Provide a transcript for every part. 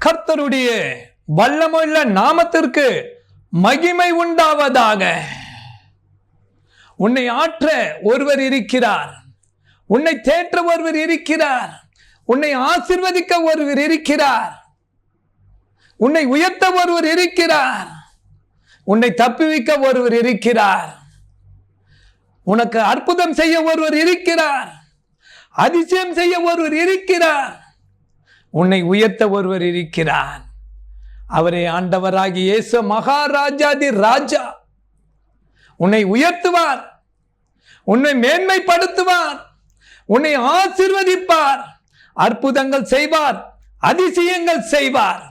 கர்த்தருடைய வல்லமையுள்ள நாமத்திற்கு மகிமை உண்டாவதாக. உன்னை ஆற்ற ஒருவர் இருக்கிறார், உன்னை தேற்ற ஒருவர் இருக்கிறார், உன்னை ஆசீர்வதிக்க ஒருவர் இருக்கிறார், உன்னை உயர்த்த ஒருவர் இருக்கிறார், உன்னை தப்புவிக்க ஒருவர் இருக்கிறார், உனக்கு அற்புதம் செய்ய ஒருவர் இருக்கிறார், அதிசயம் செய்ய ஒருவர் இருக்கிறார், உன்னை உயர்த்த ஒருவர் இருக்கிறார். அவரே ஆண்டவராகிய இயேசு மகாராஜாதி ராஜா. உன்னை உயர்த்துவார், உன்னை மேன்மைப்படுத்துவார், உன்னை ஆசீர்வதிப்பார், அற்புதங்கள் செய்வார், அதிசயங்கள் செய்வார்.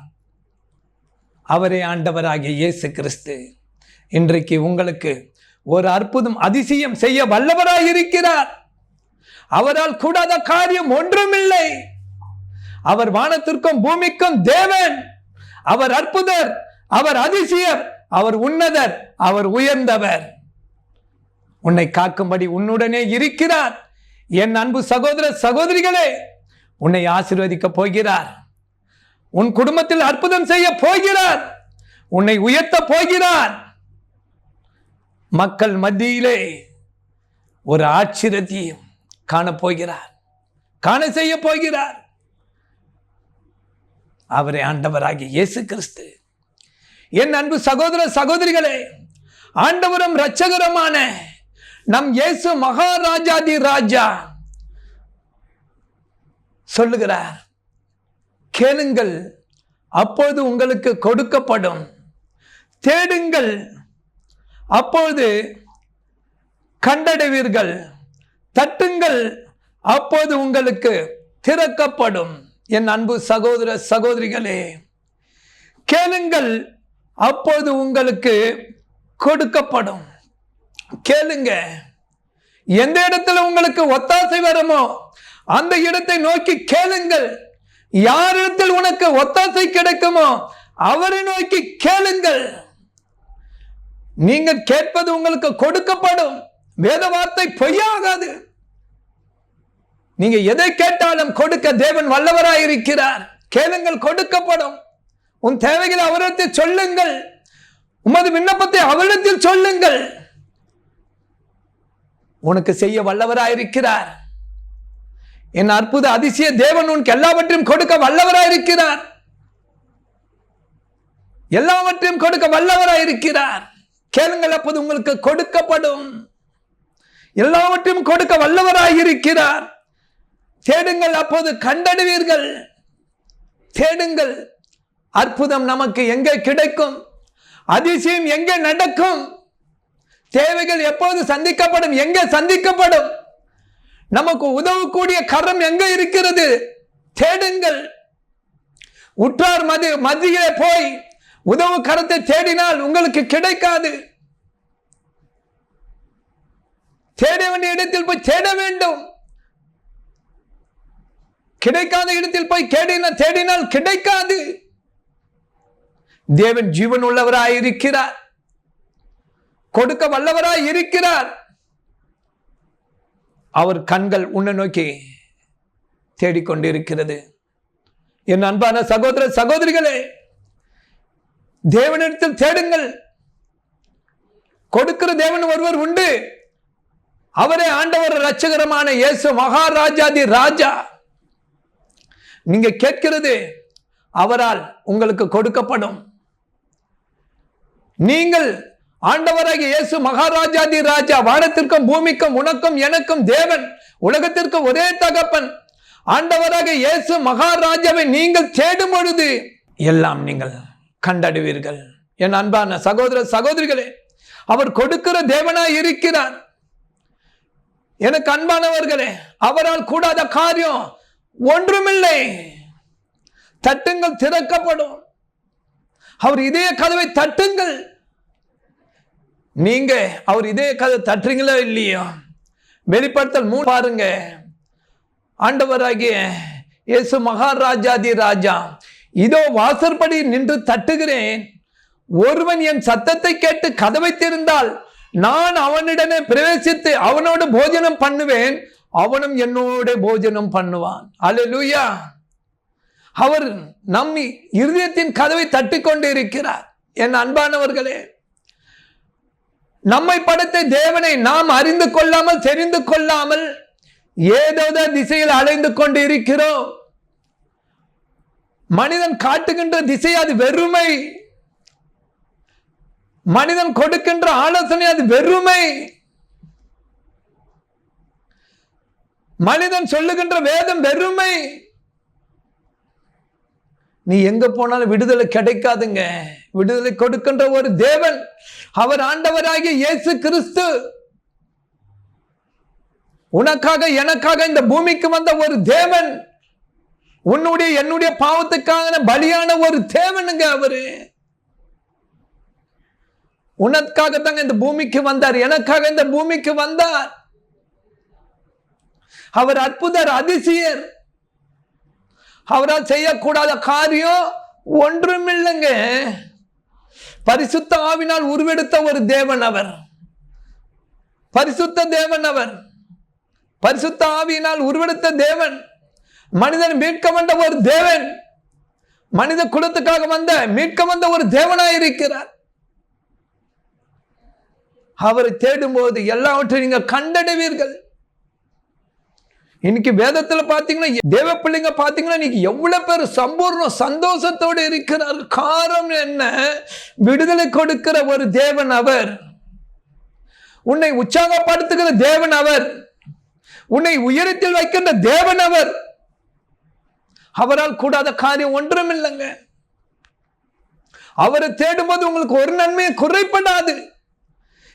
அவரே ஆண்டவராகிய இயேசு கிறிஸ்து. இன்றைக்கு உங்களுக்கு ஒரு அற்புதம் அதிசயம் செய்ய வல்லவராய் இருக்கிறார். அவரால் கூடாத காரியம் ஒன்றுமில்லை. அவர் வானத்திற்கும் பூமிக்கும் தேவன். அவர் அற்புதர், அவர் அதிசயர், அவர் உன்னதர், அவர் உயர்ந்தவர். உன்னை காக்கும்படி உன்னுடனே இருக்கிறார். என் அன்பு சகோதர சகோதரிகளே, உன்னை ஆசீர்வதிக்க போகிறார். உன் குடும்பத்தில் அற்புதம் செய்ய போகிறார். உன்னை உயர்த்த போகிறார். மக்கள் மத்தியிலே ஒரு ஆச்சரியத்தையும் காணப்போகிறார், காண செய்ய போகிறார். அவரே ஆண்டவராகிய இயேசு கிறிஸ்து. என் அன்பு சகோதர சகோதரிகளே, ஆண்டவரும் இரட்சகருமான நம் இயேசு மகாராஜாதி ராஜா சொல்லுகிறார், கேளுங்கள் அப்போது உங்களுக்கு கொடுக்கப்படும், தேடுங்கள் அப்போது கண்டடைவீர்கள், தட்டுங்கள் அப்போது உங்களுக்கு திறக்கப்படும். என் அன்பு சகோதர சகோதரிகளே, கேளுங்கள் அப்போது உங்களுக்கு கொடுக்கப்படும். கேளுங்க. எந்த இடத்துல உங்களுக்கு ஒத்தாசை வருமோ அந்த இடத்தை நோக்கி கேளுங்கள். யாரிடத்தில் உனக்கு ஒத்தாசை கிடைக்குமோ அவரை நோக்கி கேளுங்கள். நீங்கள் கேட்பது உங்களுக்கு கொடுக்கப்படும். வேத வார்த்தை பொய்யாகாது. நீங்க எதை கேட்டாலும் கொடுக்க தேவன் வல்லவராயிருக்கிறார். கேளுங்கள், கொடுக்கப்படும். உன் தேவைகளை அவரிடத்தில் சொல்லுங்கள். உமது விண்ணப்பத்தை அவரிடத்தில் சொல்லுங்கள். உனக்கு செய்ய வல்லவராயிருக்கிறார். என் அற்புத அதிசய தேவன் உனக்கு எல்லாவற்றையும் கொடுக்க வல்லவராயிருக்கிறார். எல்லாவற்றையும் கொடுக்க வல்லவராயிருக்கிறார். கேளுங்கள், அப்போது உங்களுக்கு கொடுக்கப்படும். எல்லாவற்றையும் கொடுக்க வல்லவராயிருக்கிறார். தேடுங்கள், அப்போது கண்டடைவீர்கள். தேடுங்கள். அற்புதம் நமக்கு எங்கே கிடைக்கும்? அதிசயம் எங்கே நடக்கும்? தேவைகள் எப்போது சந்திக்கப்படும்? எங்கே சந்திக்கப்படும்? நமக்கு உதவக்கூடிய கரம் எங்கே இருக்கிறது? தேடுங்கள். உற்றார் மத்தியிலே போய் உதவு கரத்தை தேடினால் உங்களுக்கு கிடைக்காது. தேட வேண்டிய இடத்தில் போய் தேட வேண்டும். கிடைக்காத இடத்தில் போய் தேடினால் கிடைக்காது. தேவன் ஜீவன் உள்ளவராய் இருக்கிறார். கொடுக்க வல்லவராய் இருக்கிறார். அவர் கண்கள் உன்னை நோக்கி தேடிக்கொண்டிருக்கிறது. என் அன்பான சகோதர சகோதரிகளே, தேவனிடத்தில் தேடுங்கள். கொடுக்கிற தேவன் ஒருவர் உண்டு. அவரே ஆண்டவர் இரட்சகரமான இயேசு மகாராஜாதி ராஜா. நீங்க கேட்கிறது அவரால் உங்களுக்கு கொடுக்கப்படும். நீங்கள் ஆண்டவராகிய இயேசு மகாராஜாதி ராஜா, வானத்திற்கும் பூமிக்கும் உனக்கும் எனக்கும் தேவன், உலகத்திற்கு ஒரே தகப்பன் ஆண்டவராகிய இயேசு மகாராஜாவை நீங்கள் தேடும் பொழுது எல்லாம் நீங்கள் கண்டடைவீர்கள். என் அன்பான சகோதர சகோதரிகளே, அவர் கொடுக்கிற தேவனாய் இருக்கிறார். எனக்கு அன்பானவர்களே, அவரால் கூடாத காரியம் ஒன்றுமில்லை. தட்டுங்கள், திறக்கப்படும். அவர் இதய கதவை தட்டுங்கள். நீங்க அவர் இதய கதவை தட்டுறீங்களோ இல்லையோ? வெளிப்படுத்தல் 3 பாருங்க. ஆண்டவராகிய இயேசு மகாராஜாதி ராஜா, இதோ வாசற்படி நின்று தட்டுகிறேன். ஒருவன் என் சத்தத்தை கேட்டு கதவை திறந்தால் நான் அவனிடமே பிரவேசித்து அவனோடு போஜனம் பண்ணுவேன், அவனும் என்னோட போஜனம் பண்ணுவான். அல்லேலூயா. அவர் நம் இருதயத்தின் கதவை தட்டிக் கொண்டிருக்கிறார். என் அன்பானவர்களே, நம்மை படைத்த தேவனை நாம் அறிந்து கொள்ளாமல் தெரிந்து கொள்ளாமல் ஏதோ திசையில் அலைந்து கொண்டு இருக்கிறோம். மனிதன் காட்டுகின்ற திசை அது வெறுமை. மனிதன் கொடுக்கின்ற ஆலோசனை அது வெறுமை. மனிதன் சொல்லுகின்ற வேதம் வெறுமை. நீ எங்க போனாலும் விடுதலை கிடைக்காதுங்க. விடுதலை கொடுக்கின்ற ஒரு தேவன், அவர் ஆண்டவராகிய இயேசு கிறிஸ்து. உனக்காக எனக்காக இந்த பூமிக்கு வந்த ஒரு தேவன், உன்னுடைய என்னுடைய பாவத்துக்காக பலியான ஒரு தேவனுங்க. அவரு உனக்காக தாங்க இந்த பூமிக்கு வந்தார், எனக்காக இந்த பூமிக்கு வந்தார். அவர் அற்புதர், அதிசயர். அவரால் செய்யக்கூடாத காரியம் ஒன்றுமில்லைங்க. பரிசுத்த ஆவினால் உருவெடுத்த ஒரு தேவன் அவர். பரிசுத்த தேவன் அவர். பரிசுத்த ஆவியினால் உருவெடுத்த தேவன். மனிதன் மீட்க வந்த ஒரு தேவன். மனித குலத்துக்காக வந்த மீட்க வந்த ஒரு தேவனாயிருக்கிறார். அவரை தேடும் போது எல்லாவற்றையும் நீங்க கண்டடைவீர்கள். இன்னைக்கு வேதத்துல பாத்தீங்கன்னா, தேவ பிள்ளைங்க பாத்தீங்கன்னா, இன்னைக்கு எவ்வளவு பேர் சம்பூர்ண சந்தோஷத்தோடு இருக்கிறார். காரணம் என்ன? விடுதலை கொடுக்கிற ஒரு தேவன் அவர். உன்னை உற்சாகப்படுத்துகிற தேவன் அவர். உன்னை உயரத்தில் வைக்கின்ற தேவன் அவர். அவரால் கூடாத காரியம் ஒன்றும் இல்லைங்க. அவரை தேடும்போது உங்களுக்கு ஒரு நன்மையை குறைப்படாது.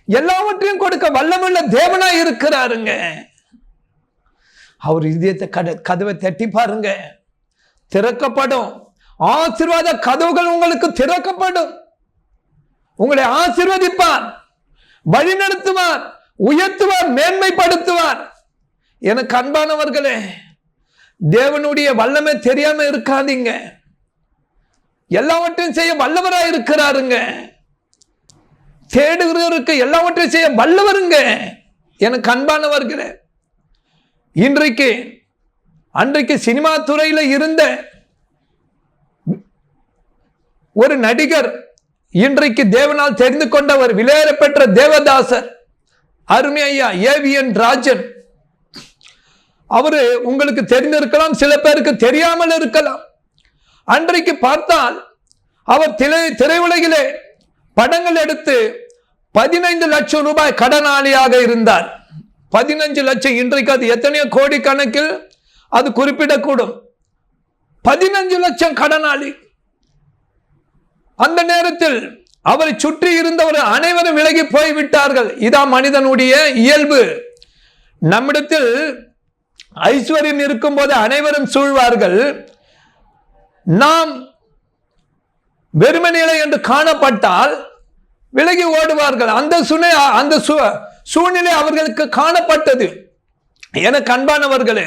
எல்லாவற்றையும் கொடுக்க வல்லமுள்ள தேவனாய் இருக்கிறாருங்க. அவர் இதயத்தை கதவை தட்டி பாருங்க, திறக்கப்படும். ஆசீர்வாத கதவுகள் உங்களுக்கு திறக்கப்படும். உங்களை ஆசீர்வதிப்பார், வழி நடத்துவார், உயர்த்துவார், மேன்மைப்படுத்துவார். எனக்கு அன்பானவர்களே, தேவனுடைய வல்லமை தெரியாம இருக்காதீங்க. எல்லாவற்றையும் செய்ய வல்லவராய் இருக்கிறாருங்க. தேடுகிறவருக்கு எல்லாவற்றையும் செய்ய வல்லவருங்க. எனக்கு அன்பானவர்களே, அன்றைக்கு சினிமா துறையில் இருந்த ஒரு நடிகர், இன்றைக்கு தேவனால் தெரிந்து கொண்டவர், விலையேற பெற்ற தேவதாசர், அருமை ஐயா ஏவிஎன் ராஜன். அவரு உங்களுக்கு தெரிந்திருக்கலாம், சில பேருக்கு தெரியாமல் இருக்கலாம். அன்றைக்கு பார்த்தால் அவர் திரையுலகிலே படங்கள் எடுத்து 15 லட்சம் ரூபாய் கடனாளியாக இருந்தார். 15 லட்சம். இன்றைக்கு அது எத்தனையோ கோடி கணக்கில் அது குறிப்பிடக்கூடும். 15 லட்சம் கடனாளி. அந்த நேரத்தில் அவரை சுற்றி இருந்தவர் அனைவரும் விலகி போய்விட்டார்கள். இதான் மனிதனுடைய இயல்பு. நம்மிடத்தில் ஐஸ்வர்யம் இருக்கும் போது அனைவரும் சூழ்வார்கள். நாம் வெறுமனிலை என்று காணப்பட்டால் விலகி ஓடுவார்கள். அந்த சூழ்நிலை அவர்களுக்கு காணப்பட்டது. எனக்கு அன்பானவர்களே,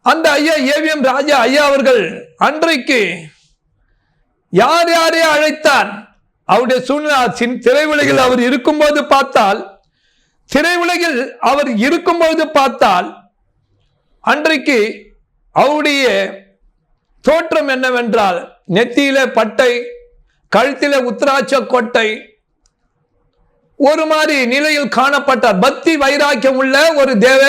அந்த ஐயா ஏவிஎம் ராஜா ஐயா அவர்கள் அன்றைக்கு யார் யாரே அழைத்தார். அவருடைய சூழ்நிலை திரையுலகில் அவர் இருக்கும்போது பார்த்தால் அன்றைக்கு அவருடைய தோற்றம் என்னவென்றால், நெத்தியில பட்டை, கழுத்தில உத்திராட்ச கொட்டை, ஒரு மாதிரி நிலையில் காணப்பட்டார். பக்தி வைராக்கியம் உள்ள ஒரு தேவ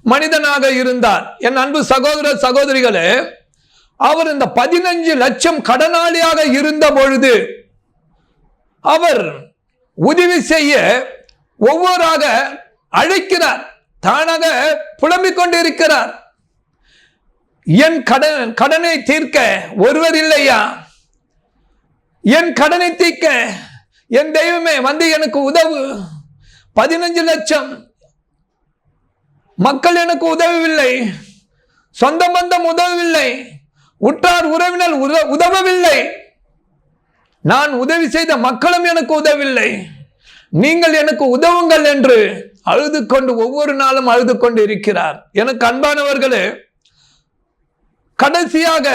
மனிதனாக இருந்தார். என் அன்பு சகோதர சகோதரிகளே, அவர் இந்த 15 லட்சம் கடனாளியாக இருந்த பொழுது அவர் உதவி செய்ய ஒவ்வொருவராக அழைக்கிறார். தானாக புலம்பிக் கொண்டிருக்கிறார். என் கடனை தீர்க்க ஒருவர் இல்லையா? என் கடனை தீர்க்க என் தெய்வமே வந்து எனக்கு உதவு. 15 லட்சம் மக்கள் எனக்கு உதவவில்லை, சொந்த பந்தம் உதவவில்லை, உற்றார் உறவினர் உதவவில்லை, நான் உதவி செய்த மக்களும் எனக்கு உதவவில்லை, நீங்கள் எனக்கு உதவுங்கள் என்று அழுது கொண்டு ஒவ்வொரு நாளும் அழுது கொண்டு இருக்கிறார். எனக்கு அன்பானவர்களே, கடைசியாக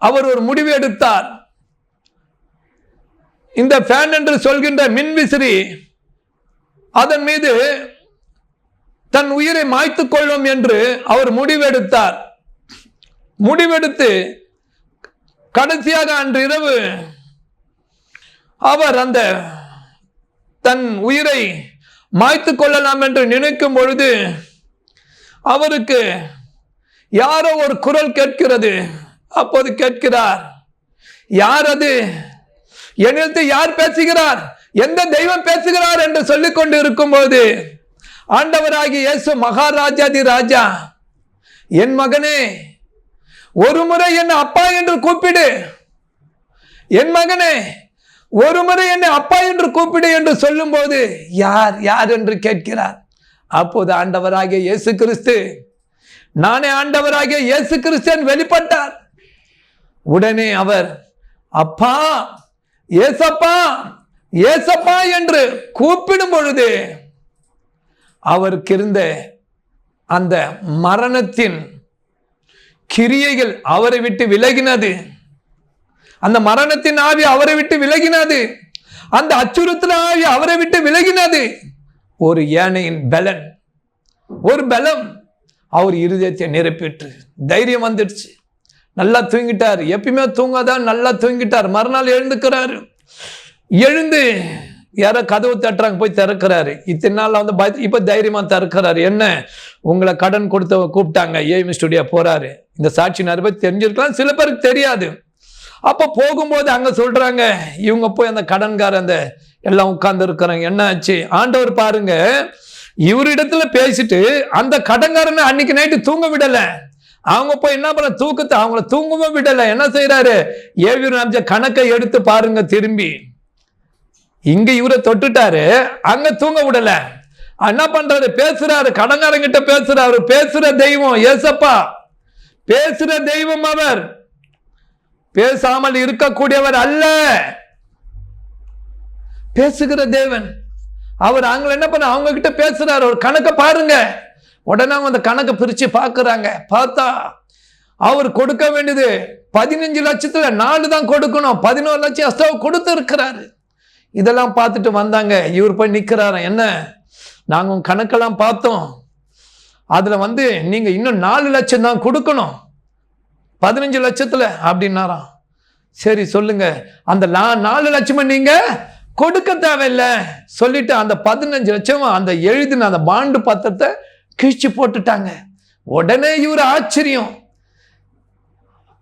அவர் ஒரு முடிவு எடுத்தார். இந்த ஃபேன் என்று சொல்கின்ற மின்விசிறி, அதன் மீது தன் உயிரை மாய்த்துக் கொள்ளும் என்று அவர் முடிவெடுத்தார். முடிவெடுத்து கடைசியாக அன்று இரவு அவர் அந்த தன் உயிரை மாய்த்து கொள்ளலாம் என்று நினைக்கும் பொழுது அவருக்கு யாரோ ஒரு குரல் கேட்கிறது. அப்போது கேட்கிறார், யார் அது? என்னிடத்து யார் பேசுகிறார்? எந்த தெய்வம் பேசுகிறார் என்று சொல்லிக் கொண்டு இருக்கும்போது ஆண்டவராகிய இயேசு மகாராஜாதி ராஜா, என் மகனே, ஒரு முறை என்னை அப்பா என்று கூப்பிடு, என் மகனே, ஒரு முறை என்னை அப்பா என்று கூப்பிடு என்று சொல்லும் போது யார் யார் என்று கேட்கிறார். அப்போது ஆண்டவராகிய இயேசு கிறிஸ்து, நானே ஆண்டவராகிய இயேசு கிறிஸ்து வெளிப்பட்டார். உடனே அவர் அப்பா, ஏசப்பா, ஏசப்பா என்று கூப்பிடும் பொழுது அவருக்கு இருந்த அந்த மரணத்தின் கிரியைகள் அவரை விட்டு விலகினது. அந்த மரணத்தின் ஆவி அவரை விட்டு விலகினது. அந்த அச்சுறுத்தல் ஆவி அவரை விட்டு விலகினது. ஒரு யானையின் பலன், ஒரு பலம் அவர் இருதயத்தை நிரப்பிட்டு தைரியம் வந்துடுச்சு. நல்லா தூங்கிட்டார். எப்பயுமே தூங்காதான், நல்லா தூங்கிட்டார். மறுநாள் எழுந்துக்கிறாரு. எழுந்து யாரோ கதவு தட்டுறாங்க, போய் திறக்கிறாரு. இத்தனை நாள் வந்து இப்ப தைரியமா திறக்கிறாரு. என்ன, உங்களை கடன் கொடுத்த கூப்பிட்டாங்க, ஏஎம் ஸ்டுடியோ போறாரு. இந்த சாட்சி நிறைய பேர் தெரிஞ்சிருக்கலாம், சில பேருக்கு தெரியாது. அப்ப போகும்போது அங்க சொல்றாங்க, இவங்க போய் அந்த கடன்கார அந்த எல்லாம் உட்கார்ந்து இருக்கிறாங்க. என்ன ஆச்சு? ஆண்டவர் பாருங்க, இவரிடத்துல பேசிட்டு அந்த கடன்காரனை அன்னைக்கு நைட்டு தூங்க விடல. அவங்க போய் என்ன பண்ண, தூக்கத்தை அவங்கள தூங்கவும் விடல. என்ன செய்யறாரு? ஏவியர் அமிச்ச கணக்கை எடுத்து பாருங்க. திரும்பி இங்க இவரை தொட்டுட்டாரு, அங்க தூங்க விடல. என்ன பண்றாரு? பேசுறாரு, கடன்காரங்கிட்ட பேசுறாரு. பேசுற தெய்வம் ஏசப்பா, பேசுற தெய்வம் அவர், பேசாமல் இருக்கக்கூடியவர் அல்ல, பேசுகிற தேவன் அவர். அவங்க என்ன பண்ண, அவங்க கிட்ட பேசுறாரு, ஒரு கணக்கை பாருங்க. உடனே அவங்க அந்த கணக்கை பிரிச்சு பார்க்கறாங்க. பார்த்தா அவர் கொடுக்க வேண்டியது 15 லட்சத்துல 4 தான் கொடுக்கணும். 11 லட்சம் எக்ஸ்ட்ரா கொடுத்து இருக்கிறாரு. இதெல்லாம் பார்த்துட்டு வந்தாங்க. இவர் போய் நிக்கிறாரு. என்ன, நாங்க உங்க கணக்கெல்லாம் பார்த்தோம், அதுல வந்து நீங்க இன்னும் 4 லட்சம் தான் கொடுக்கணும் 15 லட்சத்துல அப்படின்னாராம். சரி சொல்லுங்க, அந்த 4 லட்சம் நீங்க கொடுக்க தேவையில்லை சொல்லிட்டு அந்த 15 லட்சம் அந்த எழுதின அந்த பாண்டு பத்திரத்தை கிழிச்சு போட்டுட்டாங்க. உடனே இவர் ஆச்சரியம்,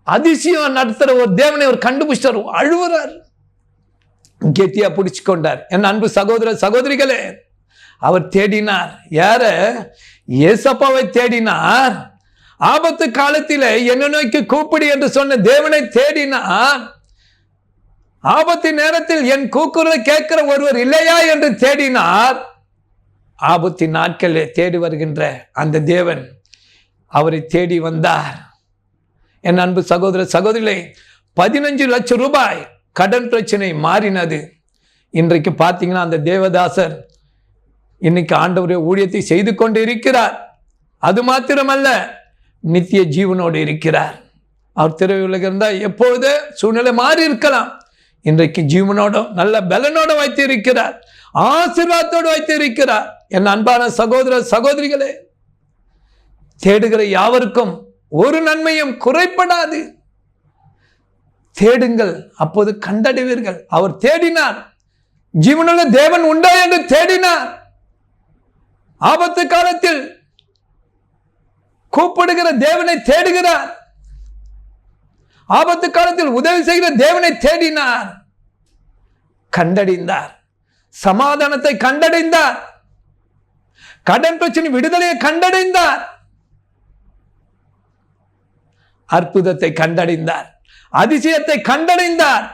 அதிசயம் நடத்துற ஒரு தேவனை அவர் கண்டுபிடிச்சார். அழுவுறார், கெட்டியா பிடிச்சு கொண்டார். என் அன்பு சகோதர சகோதரிகளே, அவர் தேடினார். யார? ஏசப்பாவை தேடினார். ஆபத்து காலத்தில் என்ன நோக்கி கூப்பிடு என்று சொன்ன தேவனை தேடினார். ஆபத்து நேரத்தில் என் கூக்குரலை கேட்கிற ஒருவர் இல்லையா என்று தேடினார். ஆபத்து நாட்களில் தேடி வருகின்ற அந்த தேவன் அவரை தேடி வந்தார். என் அன்பு சகோதர சகோதரிகளே, 15 லட்சம் ரூபாய் கடன் பிரச்சனை மாறினது. இன்றைக்கு பார்த்தீங்கன்னா அந்த தேவதாசர் இன்னைக்கு ஆண்டவருடைய ஊழியத்தை செய்து கொண்டு இருக்கிறார். அது மாத்திரமல்ல, நித்திய ஜீவனோடு இருக்கிறார். அவர் திரையுலக இருந்தால் எப்பொழுது சூழ்நிலை மாறி இருக்கலாம். இன்றைக்கு ஜீவனோட நல்ல பலனோட வைத்து இருக்கிறார், ஆசீர்வாதத்தோடு வைத்து இருக்கிறார். என் அன்பான சகோதர சகோதரிகளே, தேடுகிற யாவருக்கும் ஒரு நன்மையும் குறைப்படாது. தேடுங்கள், அப்போது கண்டடைவீர்கள். அவர் தேடினார், ஜீவனுள்ள தேவன் உண்டா என்று தேடினார். ஆபத்து காலத்தில் கூப்பிடுகிற தேவனை தேடுகிறார். ஆபத்து காலத்தில் உதவி செய்கிற தேவனை தேடினார், கண்டடைந்தார். சமாதானத்தை கண்டடைந்தார், கடன் பிரச்சனை விடுதலையை கண்டடைந்தார், அற்புதத்தை கண்டடைந்தார், அதிசயத்தை கண்டடைந்தார்.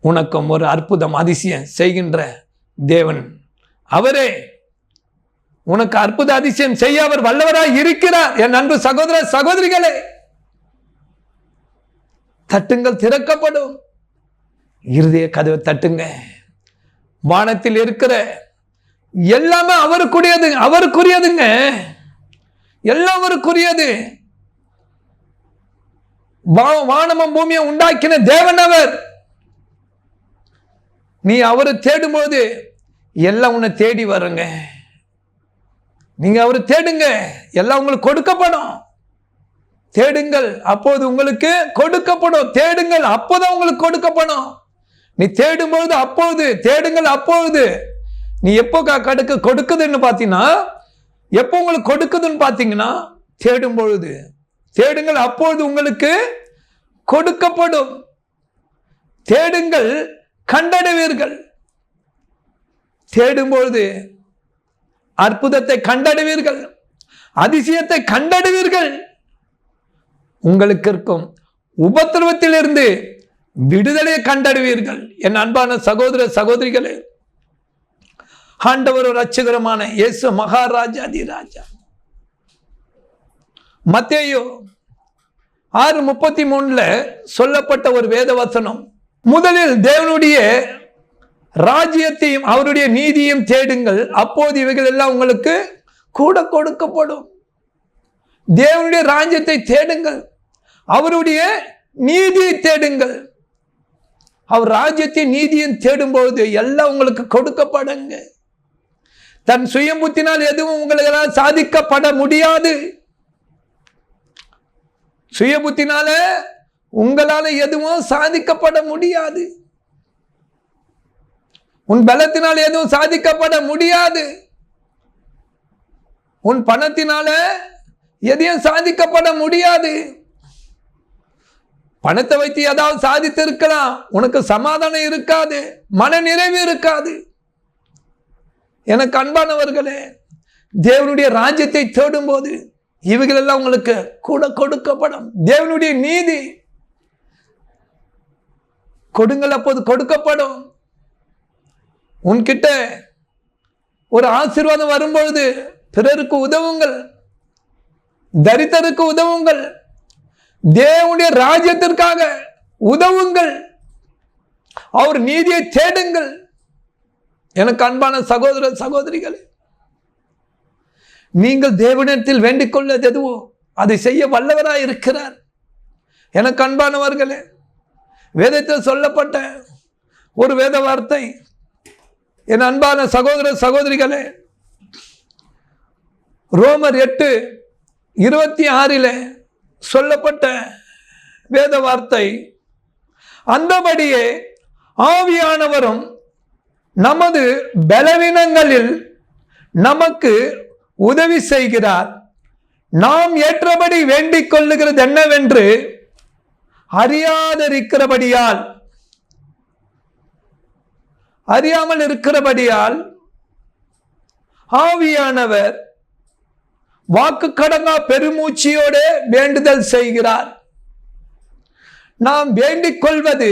உனக்கும் ஒரு அற்புதம் அதிசயம் செய்கின்ற தேவன் அவரே. உனக்கு அற்புத அதிசயம் செய்ய அவர் வல்லவராய் இருக்கிறார். என் அன்பு சகோதர சகோதரிகளே, தட்டுங்கள், திறக்கப்படும். இருதய கதவை தட்டுங்க. வானத்தில் இருக்கிற எல்லாமே அவருக்குரியது, அவருக்குரியதுங்க, எல்லாம் அவருக்குரியது. வானமும் பூமியை உண்டாக்கின தேவன் அவர். நீ அவரை தேடும்போது எல்லாம் உன்னை தேடி வருங்க. நீங்க அவரை தேடுங்க, எல்லாம் உங்களுக்கு கொடுக்கப்படும். தேடுங்கள் அப்போது உங்களுக்கு கொடுக்கப்படும். தேடுங்கள் அப்போதான் உங்களுக்கு கொடுக்கப்படும். நீ தேடும்போது அப்போது, தேடுங்கள் அப்போது. நீ எப்போ கொடுக்குதுன்னு பார்த்தீங்கன்னா, எப்போ உங்களுக்கு கொடுக்குதுன்னு பார்த்தீங்கன்னா தேடும் பொழுது. தேடுங்கள் அப்போது உங்களுக்கு கொடுக்கப்படும். தேடுங்கள் கண்டடைவீர்கள். தேடும்பொழுது அற்புதத்தை கண்டடைவீர்கள், அதிசயத்தை கண்டடைவீர்கள். உங்களுக்கு இருக்கும் உபத்திரவத்திலிருந்து விடுதலையை கண்டடைவீர்கள். என் அன்பான சகோதர சகோதரிகளே, ஆண்டவர் இரட்சகருமான இயேசு மகாராஜாதி ராஜா. மத்தேயு 6:33 சொல்லப்பட்ட ஒரு வேத வசனம், முதலில் தேவனுடைய ராஜ்யத்தையும் அவருடைய நீதியையும் தேடுங்கள், அப்போது இவைகள் எல்லாம் உங்களுக்கு கூட கொடுக்கப்படும். தேவனுடைய ராஜ்யத்தை தேடுங்கள், அவருடைய நீதியை தேடுங்கள். அவர் ராஜ்யத்தை நீதியும் தேடும்போது எல்லாம் உங்களுக்கு கொடுக்கப்படுங்க. தன் சுயபுத்தினால் எதுவும் உங்களால் சாதிக்கப்பட முடியாது. சுயபுத்தினால உங்களால எதுவும் சாதிக்கப்பட முடியாது. உன் பலத்தினால் எதுவும் சாதிக்கப்பட முடியாது. உன் பணத்தினால எதையும் சாதிக்கப்பட முடியாது. பணத்தை வைத்து ஏதாவது சாதித்து இருக்கலாம், உனக்கு சமாதானம் இருக்காது, மன நிறைவு இருக்காது. எனக்கு அன்பானவர்களே, தேவனுடைய ராஜ்யத்தை தேடும் போது இவைகள் எல்லாம் உங்களுக்கு கூட கொடுக்கப்படும். தேவனுடைய நீதி கொடுங்கள், அப்போது கொடுக்கப்படும். உன்கிட்ட ஒரு ஆசீர்வாதம் வரும்பொழுது பிறருக்கு உதவுங்கள், தரித்திரருக்கு உதவுங்கள், தேவனுடைய ராஜ்யத்திற்காக உதவுங்கள், அவர் நீதியை தேடுங்கள். எனக்கு அன்பான சகோதர சகோதரிகளே, நீங்கள் தேவனிடத்தில் வேண்டிக் கொள்வது எதுவோ அதை செய்ய வல்லவராய் இருக்கிறார். எனக்கு அன்பானவர்களே, வேதத்தில் சொல்லப்பட்ட ஒரு வேத வார்த்தை, என் அன்பான சகோதர சகோதரிகளே, ரோமர் 8:26 சொல்லப்பட்ட வேத வார்த்தை, அந்தபடியே ஆவியானவரும் நமது பலவீனங்களில் நமக்கு உதவி செய்கிறார். நாம் ஏற்றபடி வேண்டிக் கொள்ளுகிறது என்னவென்று அறியாமல் இருக்கிறபடியால் ஆவியானவர் வாக்கு கடங்கா பெருமூச்சியோட வேண்டுதல் செய்கிறார். நாம் வேண்டிக் கொள்வது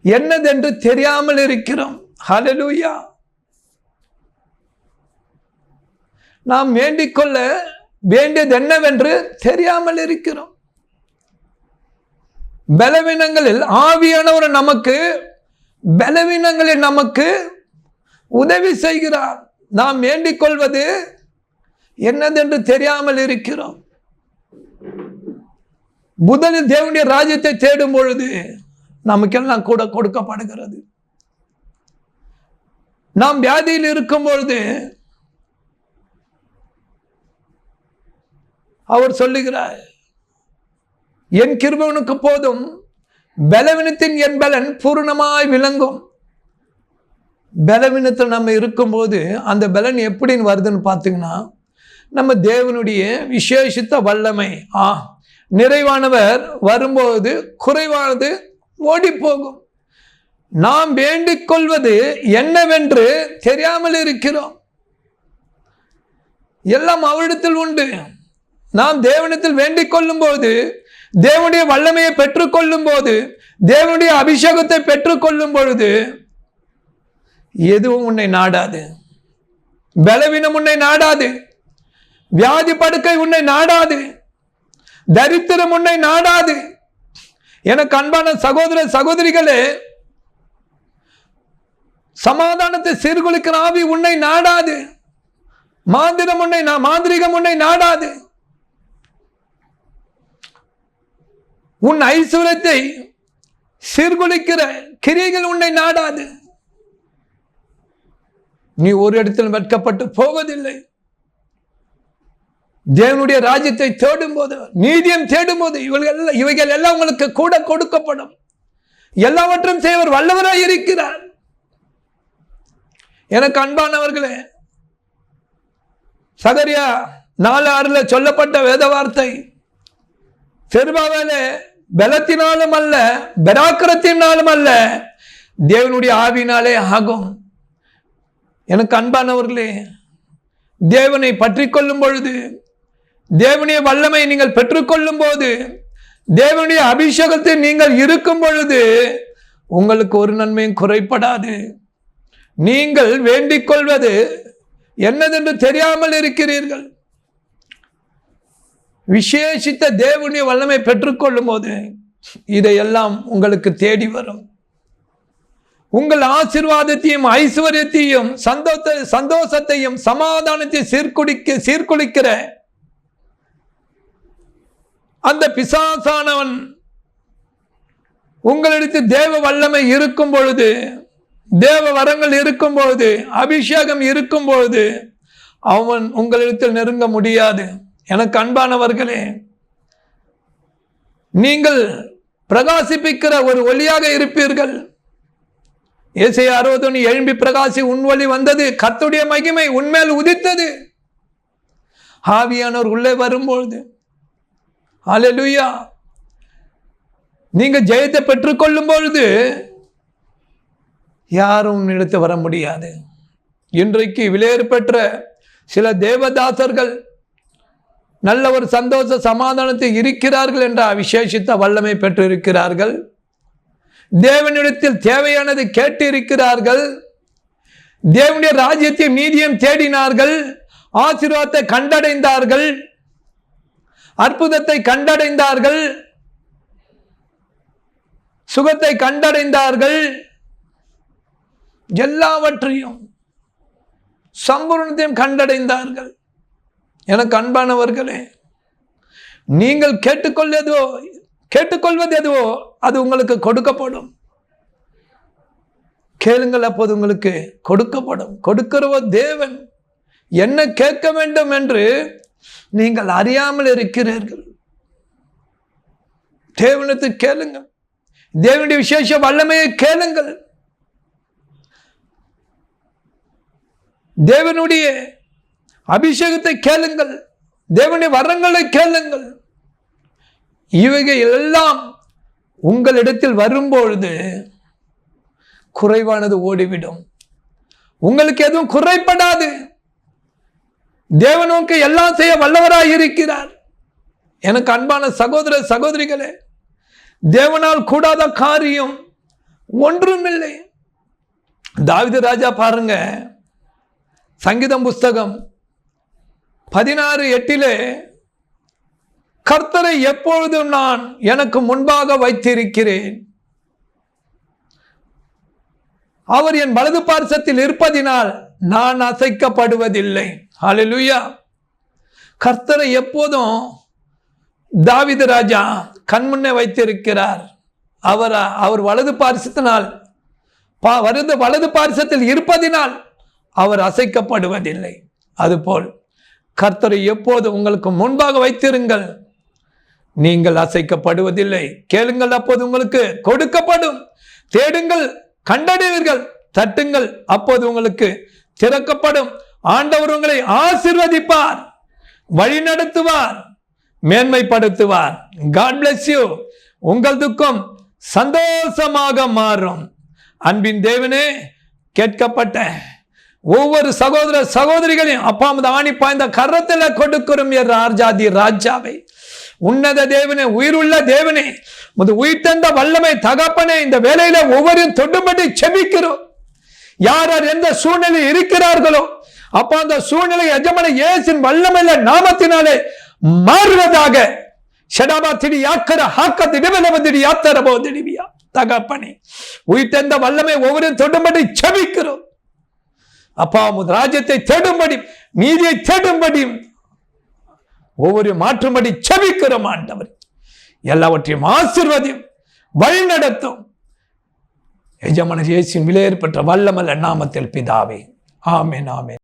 என்னதென்று தெரியாமல் இருக்கிறோம். ஹல்லேலூயா. நாம் வேண்டிக் கொள்ள வேண்டியது என்னவென்று தெரியாமல் இருக்கிறோம். பலவீனங்களில் ஆவியானவர் நமக்கு பலவீனங்களில் நமக்கு உதவி செய்கிறார். நாம் வேண்டிக் கொள்வது என்னதென்று தெரியாமல் இருக்கிறோம். முதலில் தேவனுடைய ராஜ்யத்தை தேடும் பொழுது நமக்கெல்லாம் கூட கொடுக்கப்படுகிறது. நாம் வியாதியில் இருக்கும் பொழுது அவர் சொல்லுகிறார், என் கிருபை உனக்கு போதும், பலவீனத்தின் என் பலன் பூர்ணமாய் விளங்கும். பலவீனத்தில் நம்ம இருக்கும்போது அந்த பலன் எப்படின்னு வருதுன்னு பார்த்தீங்கன்னா, நம்ம தேவனுடைய விசேஷித்த வல்லமை நிறைவானவர் வரும்போது குறைவானது ஓடி போகும். நாம் வேண்டிக் கொள்வது என்னவென்று தெரியாமல் இருக்கிறோம். எல்லாம் அவரிடத்தில் உண்டு. நாம் தேவனிடத்தில் வேண்டிக் கொள்ளும் போது, தேவனுடைய வல்லமையை பெற்றுக்கொள்ளும் போது, தேவனுடைய அபிஷேகத்தை பெற்றுக்கொள்ளும் பொழுது எதுவும் உன்னை நாடாது. பலவீனம் உன்னை நாடாது, வியாதி படுக்கை உன்னை நாடாது, தரித்திரம் உன்னை நாடாது. எனக்கு அன்பான சகோதர சகோதரிகளே, சமாதானத்தை சீர்குலைக்கிற ஆவி உன்னை நாடாது, மாந்திரிகம் உன்னை நாடாது, உன் ஐஸ்வர்யத்தை சீர்குலைக்கிற கிரியைகள் உன்னை நாடாது. நீ ஒரு இடத்தில் வெட்கப்பட்டு போவதில்லை. தேவனுடைய ராஜ்யத்தை தேடும் போது, நீதியம் தேடும் போது இவைகள் எல்லாம் உங்களுக்கு கூட கொடுக்கப்படும். எல்லாவற்றையும் செய்வர் வல்லவராய் இருக்கிறார். எனக்கு அன்பானவர்களே, சகரியா 4:6 சொல்லப்பட்ட வேத வார்த்தை, செருபாபேலே பலத்தினாலும் அல்ல பராக்கிரத்தினாலும் அல்ல தேவனுடைய ஆவியினாலே ஆகும். எனக்கு அன்பானவர்களே, தேவனை பற்றி கொள்ளும் பொழுது, தேவனுடைய வல்லமை நீங்கள் பெற்றுக்கொள்ளும் போது, தேவனுடைய அபிஷேகத்தை நீங்கள் இருக்கும் பொழுது உங்களுக்கு ஒரு நன்மையும் குறைப்படாது. நீங்கள் வேண்டிக் கொள்வது என்னதென்று தெரியாமல் இருக்கிறீர்கள். விசேஷித்த தேவனுடைய வல்லமை பெற்றுக்கொள்ளும் போது இதையெல்லாம் உங்களுக்கு தேடி வரும். உங்கள் ஆசீர்வாதத்தையும் ஐஸ்வர்யத்தையும் சந்தோஷத்தையும் சமாதானத்தையும் சீர்குலைக்கிற அந்த பிசாசானவன் உங்களிடத்தில் தேவ வல்லமை இருக்கும் பொழுது, தேவ வரங்கள் இருக்கும் பொழுது, அபிஷேகம் இருக்கும் பொழுது அவன் உங்களிடத்தில் நெருங்க முடியாது. எனக்கு அன்பானவர்களே, நீங்கள் பிரகாசிப்பிக்கிற ஒரு ஒளியாக இருப்பீர்கள். ஏசாயா 61 எழும்பி பிரகாசி, உன் ஒளி வந்தது, கர்த்தருடைய மகிமை உன்மேல் உதித்தது. ஆவியானவர் உள்ளே வரும்பொழுது, ஹல்லேலூயா, நீங்க ஜெயத்தை பெற்றுக்கொள்ளும் பொழுது யாரும் உன்னிடத்து வர முடியாது. இன்றைக்கு விலையேறு பெற்ற சில தேவதாசர்கள் நல்ல ஒரு சந்தோஷ சமாதானத்தை இருக்கிறார்கள் என்ற விசேஷித்த வல்லமை பெற்று இருக்கிறார்கள். தேவனிடத்தில் தேவையானதை கேட்டு இருக்கிறார்கள். தேவனுடைய ராஜ்யத்தையும் நீதியையும் தேடினார்கள். ஆசீர்வாதத்தை கண்டடைந்தார்கள். அற்புதத்தை கண்டடைந்தார்கள். சுகத்தை கண்டடைந்தார்கள். எல்லாவற்றையும் சம்பூர்ணத்தையும் கண்டடைந்தார்கள். எனக்கு அன்பானவர்களே, நீங்கள் கேட்டுக்கொள்வது எதுவோ அது உங்களுக்கு கொடுக்கப்படும். கேளுங்கள், அப்போது உங்களுக்கு கொடுக்கப்படும். கொடுக்கிறவர் தேவன். என்ன கேட்க வேண்டும் என்று நீங்கள் அறியாமல் இருக்கிறீர்கள். தேவனுக்கு கேளுங்கள். தேவனுடைய விசேஷ வல்லமையை கேளுங்கள். தேவனுடைய அபிஷேகத்தை கேளுங்கள். தேவனுடைய வரங்களை கேளுங்கள். இவைகள் எல்லாம் உங்களிடத்தில் வரும்பொழுது குறைவானது ஓடிவிடும். உங்களுக்கு எதுவும் குறைப்படாது. தேவனுக்கு எல்லாம் செய்ய வல்லவராய் இருக்கிறார். எனக்கு அன்பான சகோதர சகோதரிகளே, தேவனால் கூடாத காரியம் ஒன்றுமில்லை. தாவீது ராஜா பாருங்க, சங்கீதம் புஸ்தகம் 16:8 கர்த்தரை எப்பொழுதும் நான் எனக்கு முன்பாக வைத்திருக்கிறேன், அவர் என் வலது பார்சத்தில் இருப்பதினால் நான் அசைக்கப்படுவதில்லை. ஹல்லேலூயா. கர்த்தரை எப்போதும் தாவீது ராஜா கண்முன்னே வைத்திருக்கிறார். அவர் வலது பார்சத்தினால் வலது பார்சத்தில் இருப்பதினால் அவர் அசைக்கப்படுவதில்லை. அதுபோல் கர்த்தரை எப்போது உங்களுக்கு முன்பாக வைத்திருங்கள், நீங்கள் அசைக்கப்படுவதில்லை. கேளுங்கள், அப்போது உங்களுக்கு கொடுக்கப்படும். தேடுங்கள், கண்டடைவீர்கள். தட்டுங்கள், அப்போது உங்களுக்கு திறக்கப்படும். ஆண்டவர் உங்களை ஆசீர்வதிப்பார், வழி நடத்துவார், மேன்மைப்படுத்துவார். God bless you. உங்கள் துக்கம் சந்தோஷமாக மாறும். அன்பின் தேவனே, கேட்கப்பட்ட ஒவ்வொரு சகோதர சகோதரிகளையும் அப்பாமது ஆணி பாய்ந்த கரத்தில் கொடுக்கிறோம். ராஜாதி ராஜாவை, உன்னத தேவனே, உயிருள்ள தேவனே, உயிர் தந்த வல்லமை தகப்பனே, இந்த வேளையில ஒவ்வொருவரும் தொடும்படி செபிக்கிறோம். யார் யார் எந்த சூழ்நிலை இருக்கிறார்களோ அப்ப அந்த சூழ்நிலை எஜமான இயேசுவின் வல்லமையில நாமத்தினாலே மாறுவதாக. தகப்பனே, உயிர் தந்த வல்லமை ஒவ்வொரு தொடும்படி செபிக்கிறோம். அப்பா, ராஜ்யத்தை தேடும்படி, நீதியை தேடும்படி ஒவ்வொரு மாற்றும்படி செபிக்கிறோம். ஆண்டவர் எல்லாவற்றையும் ஆசீர்வதியும், வழி நடத்தும். எஜமான இயேசுவின் விலையேறப்பட்ட வல்லமையுள்ள நாமத்தில் பிதாவே, ஆமென், ஆமென்.